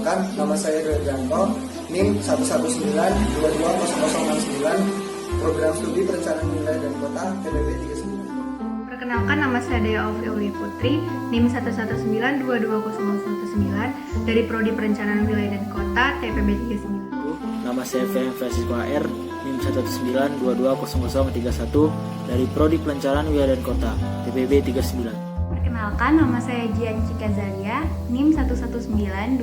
Perkenalkan, nama saya Dojanto, NIM 119220069, Program Studi Perencanaan Wilayah dan Kota, TPB 39. Perkenalkan, nama saya Dea Aulia Putri, NIM 119220019 dari Prodi Perencanaan Wilayah dan Kota, TPB 39. Nama saya Ferry Francisco HR, NIM 192200031 dari Prodi Perencanaan Wilayah dan Kota, TPB 39. Perkenalkan, nama saya Jian Cika Zalia, NIM 119220032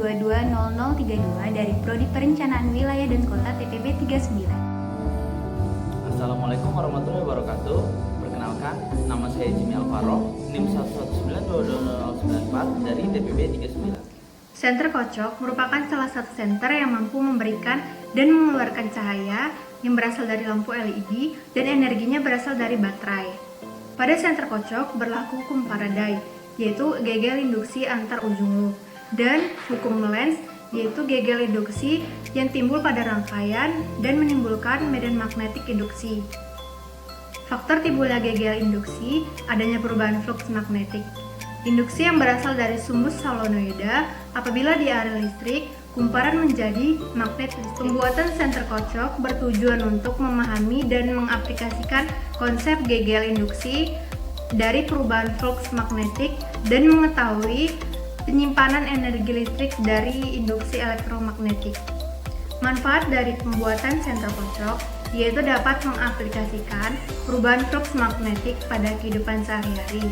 dari Prodi Perencanaan Wilayah dan Kota, TPB 39. Assalamualaikum warahmatullahi wabarakatuh. Perkenalkan, nama saya Jimmy Alvaro, NIM 119220094 dari TPB 39. Senter kocok merupakan salah satu senter yang mampu memberikan dan mengeluarkan cahaya yang berasal dari lampu LED dan energinya berasal dari baterai. Pada senter kocok berlaku hukum Faraday, yaitu gegel induksi antar ujung loop, dan hukum Lenz, yaitu gegel induksi yang timbul pada rangkaian dan menimbulkan medan magnetik induksi. Faktor timbulnya gegel induksi adanya perubahan flux magnetik. Induksi yang berasal dari sumber solenoida apabila di area listrik, kumparan menjadi magnet listrik. Pembuatan senter kocok bertujuan untuk memahami dan mengaplikasikan konsep gegel induksi dari perubahan flux magnetik dan mengetahui penyimpanan energi listrik dari induksi elektromagnetik. Manfaat dari pembuatan senter kocok yaitu dapat mengaplikasikan perubahan flux magnetik pada kehidupan sehari-hari,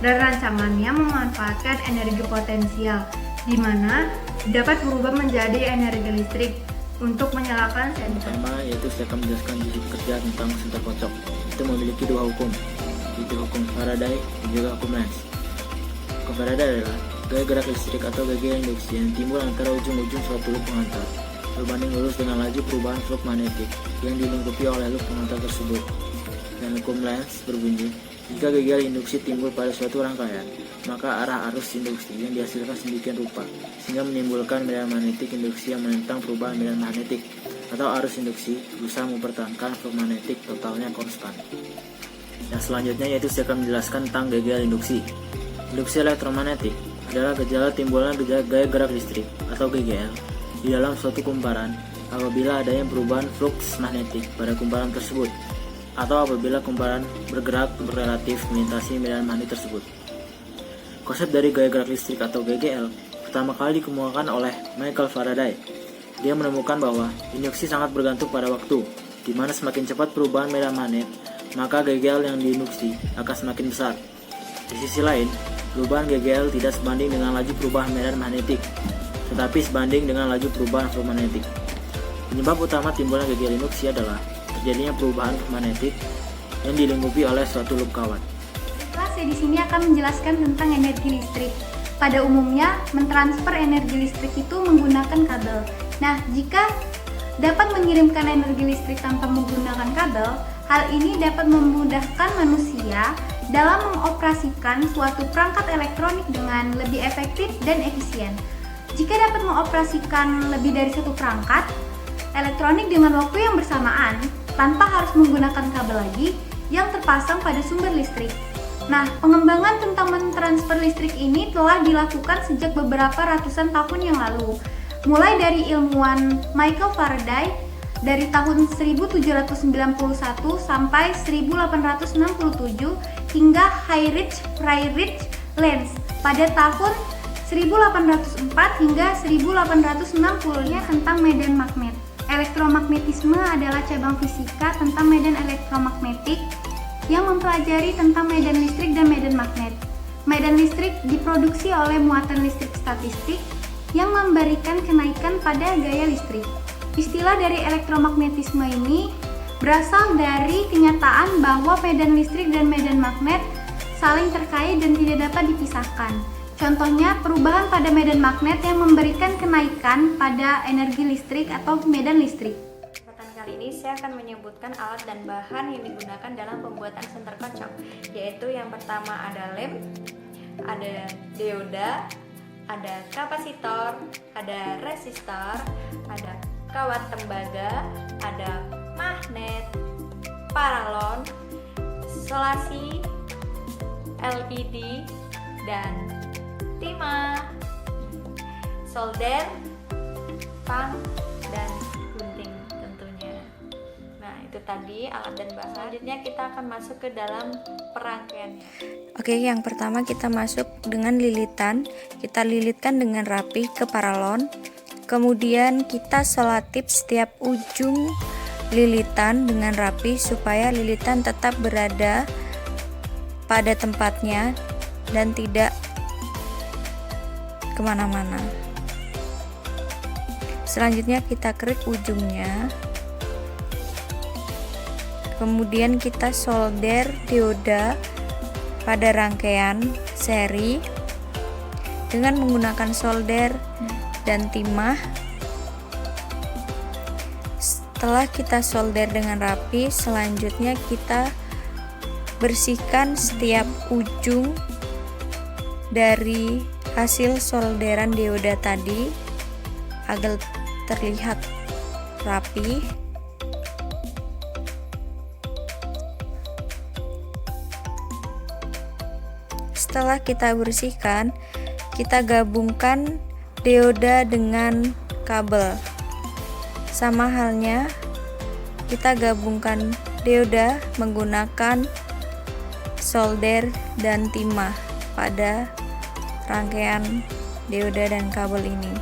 dan rancangannya memanfaatkan energi potensial di mana dapat berubah menjadi energi listrik untuk menyalakan senter. Pertama, yaitu saya akan menjelaskan prinsip kerja tentang senter kocok. Itu memiliki dua hukum, yaitu hukum Faraday dan juga hukum Lenz. Hukum Faraday adalah gaya gerak listrik atau gaya induksi yang timbul antara ujung-ujung suatu loop pengantar berbanding lurus dengan laju perubahan flux magnetik yang dilingkupi oleh loop pengantar tersebut. Dan hukum Lenz berbunyi, jika gegel induksi timbul pada suatu rangkaian, maka arah arus induksi yang dihasilkan sedemikian rupa sehingga menimbulkan medan magnetik induksi yang menentang perubahan medan magnetik atau arus induksi berusaha mempertahankan flux magnetik totalnya konstan. Yang selanjutnya yaitu saya akan menjelaskan tentang gegel induksi. Induksi elektromagnetik adalah gejala timbulnya gaya gerak listrik atau GGL di dalam suatu kumparan apabila adanya perubahan flux magnetik pada kumparan tersebut, atau apabila kumparan bergerak berrelatif melintasi medan magnet tersebut. Konsep dari gaya gerak listrik atau GGL pertama kali dikemukakan oleh Michael Faraday. Dia menemukan bahwa induksi sangat bergantung pada waktu, di mana semakin cepat perubahan medan magnet, maka GGL yang diinduksi akan semakin besar. Di sisi lain, perubahan GGL tidak sebanding dengan laju perubahan medan magnetik, tetapi sebanding dengan laju perubahan flux magnetik. Penyebab utama timbulnya GGL induksi adalah terjadinya perubahan magnetik yang dilingkupi oleh suatu loop kawat. Saya di sini akan menjelaskan tentang energi listrik. Pada umumnya, mentransfer energi listrik itu menggunakan kabel. Nah, jika dapat mengirimkan energi listrik tanpa menggunakan kabel, hal ini dapat memudahkan manusia dalam mengoperasikan suatu perangkat elektronik dengan lebih efektif dan efisien. Jika dapat mengoperasikan lebih dari satu perangkat elektronik dengan waktu yang bersamaan, tanpa harus menggunakan kabel lagi yang terpasang pada sumber listrik. Nah, pengembangan tentang mentransfer listrik ini telah dilakukan sejak beberapa ratusan tahun yang lalu. Mulai dari ilmuwan Michael Faraday dari tahun 1791 sampai 1867 hingga Heinrich Friedrich Lenz pada tahun 1804 hingga 1860-nya tentang medan magnet. Elektromagnetisme adalah cabang fisika tentang medan elektromagnetik yang mempelajari tentang medan listrik dan medan magnet. Medan listrik diproduksi oleh muatan listrik statistik yang memberikan kenaikan pada gaya listrik. Istilah dari elektromagnetisme ini berasal dari kenyataan bahwa medan listrik dan medan magnet saling terkait dan tidak dapat dipisahkan. Contohnya, perubahan pada medan magnet yang memberikan kenaikan pada energi listrik atau medan listrik. Kali ini saya akan menyebutkan alat dan bahan yang digunakan dalam pembuatan senter kocok, yaitu yang pertama ada lem, ada dioda, ada kapasitor, ada resistor, ada kawat tembaga, ada magnet, paralon, isolasi, LED, dan timah, solder, stang, dan gunting tentunya. Nah, itu tadi alat dan bahan. Selanjutnya kita akan masuk ke dalam perangkaiannya. Oke, yang pertama kita masuk dengan lilitan. Kita lilitkan dengan rapi ke paralon. Kemudian kita selotip setiap ujung lilitan dengan rapi supaya lilitan tetap berada pada tempatnya dan tidak kemana-mana. Selanjutnya kita kerik ujungnya. Kemudian kita solder dioda pada rangkaian seri dengan menggunakan solder dan timah. Setelah kita solder dengan rapi, selanjutnya kita bersihkan setiap ujung dari hasil solderan dioda tadi agar terlihat rapi. Setelah kita bersihkan, kita gabungkan dioda dengan kabel. Sama halnya, kita gabungkan dioda menggunakan solder dan timah pada rangkaian dioda dan kabel ini.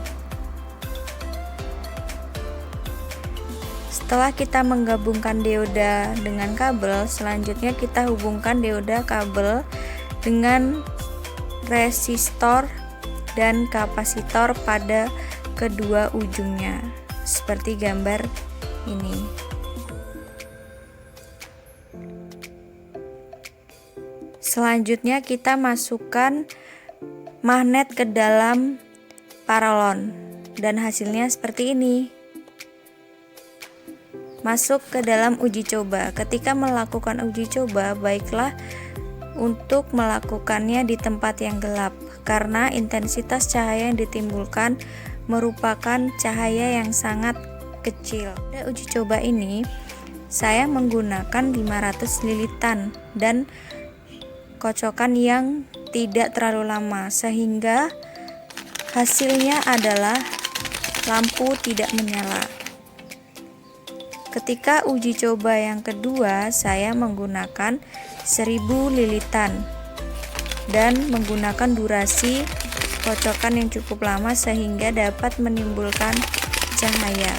Setelah kita menggabungkan dioda dengan kabel, selanjutnya kita hubungkan dioda kabel dengan resistor dan kapasitor pada kedua ujungnya, seperti gambar ini. Selanjutnya kita masukkan magnet ke dalam paralon dan hasilnya seperti ini. Masuk ke dalam uji coba. Ketika melakukan uji coba, baiklah untuk melakukannya di tempat yang gelap, karena intensitas cahaya yang ditimbulkan merupakan cahaya yang sangat kecil. Pada uji coba ini, saya menggunakan 500 lilitan dan kocokan yang tidak terlalu lama, sehingga hasilnya adalah lampu tidak menyala. Ketika uji coba yang kedua, saya menggunakan 1000 lilitan dan menggunakan durasi kocokan yang cukup lama sehingga dapat menimbulkan cahaya.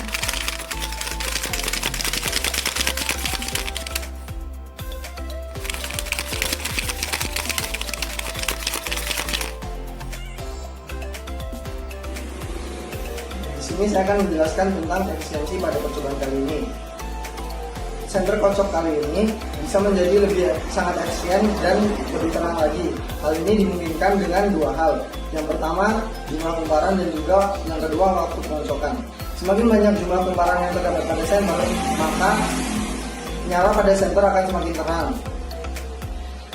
Di sini saya akan menjelaskan tentang efisiensi pada percobaan kali ini. Senter kocok kali ini bisa menjadi lebih sangat efisien dan lebih tenang lagi. Hal ini dimungkinkan dengan dua hal. Yang pertama, jumlah kumparan, dan juga yang kedua, waktu pengocokan. Semakin banyak jumlah kumparan yang terdapat pada senter, maka nyala pada senter akan semakin terang.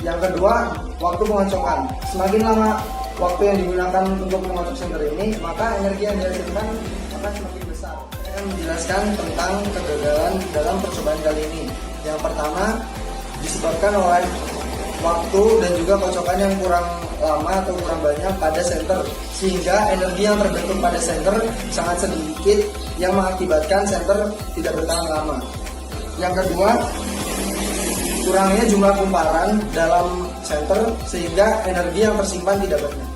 Yang kedua, waktu pengocokan. Semakin lama waktu yang digunakan untuk mengocok senter ini, maka energi yang dihasilkan akan semakin besar. Saya akan menjelaskan tentang kegagalan dalam percobaan kali ini. Yang pertama, disebabkan oleh waktu dan juga kocokan yang kurang lama atau kurang banyak pada senter, sehingga energi yang terbentuk pada senter sangat sedikit yang mengakibatkan senter tidak bertahan lama. Yang kedua, kurangnya jumlah kumparan dalam senter sehingga energi yang tersimpan tidak banyak.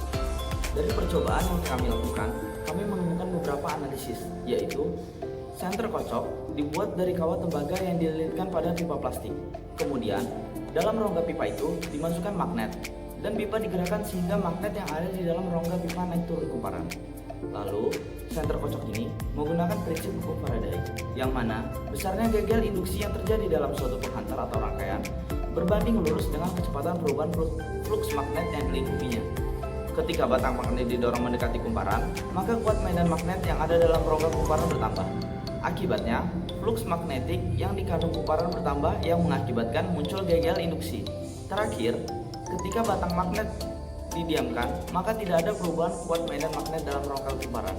Dari percobaan yang kami lakukan, kami menemukan beberapa analisis, yaitu senter kocok dibuat dari kawat tembaga yang dililitkan pada pipa plastik. Kemudian, dalam rongga pipa itu dimasukkan magnet, dan pipa digerakkan sehingga magnet yang ada di dalam rongga pipa naik turun kumparan. Lalu, senter kocok ini menggunakan prinsip hukum Faraday, yang mana besarnya gagal induksi yang terjadi dalam suatu penghantar atau rangkaian berbanding lurus dengan kecepatan perubahan fluks magnet yang dilingkupinya. Ketika batang magnet didorong mendekati kumparan, maka kuat medan magnet yang ada dalam rongga kumparan bertambah. Akibatnya, fluks magnetik yang dikandung kumparan bertambah yang mengakibatkan muncul gagal induksi. Terakhir, ketika batang magnet didiamkan, maka tidak ada perubahan kuat medan magnet dalam rongga kumparan.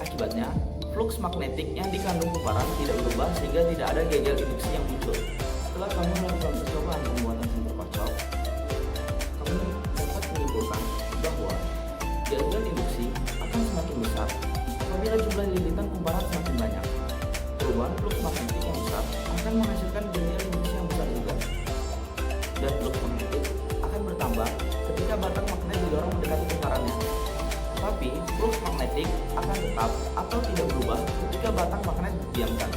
Akibatnya, fluks magnetik yang dikandung kumparan tidak berubah sehingga tidak ada gagal induksi yang muncul. Setelah kami melakukan percobaan pembuatan senter kocok, kami dapat menyimpulkan bahwa gagal induksi akan semakin besar apabila jumlah lilitan kumparan semakin banyak. Perubahan flux magnetik yang besar akan menghasilkan gaya induksi yang besar juga. Dan flux magnetik akan bertambah ketika batang magnet didorong mendekati kumparannya. Tapi flux magnetik akan tetap atau tidak berubah ketika batang magnet didiamkan.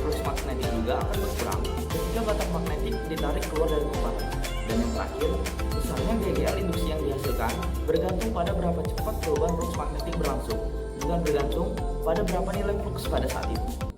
Flux magnetik juga akan berkurang ketika batang magnetik ditarik keluar dari kumparan. Dan yang terakhir, besarnya GGL induksi yang dihasilkan bergantung pada berapa cepat perubahan flux magnetik berlangsung, bukan bergantung pada berapa nilai flux pada saat itu.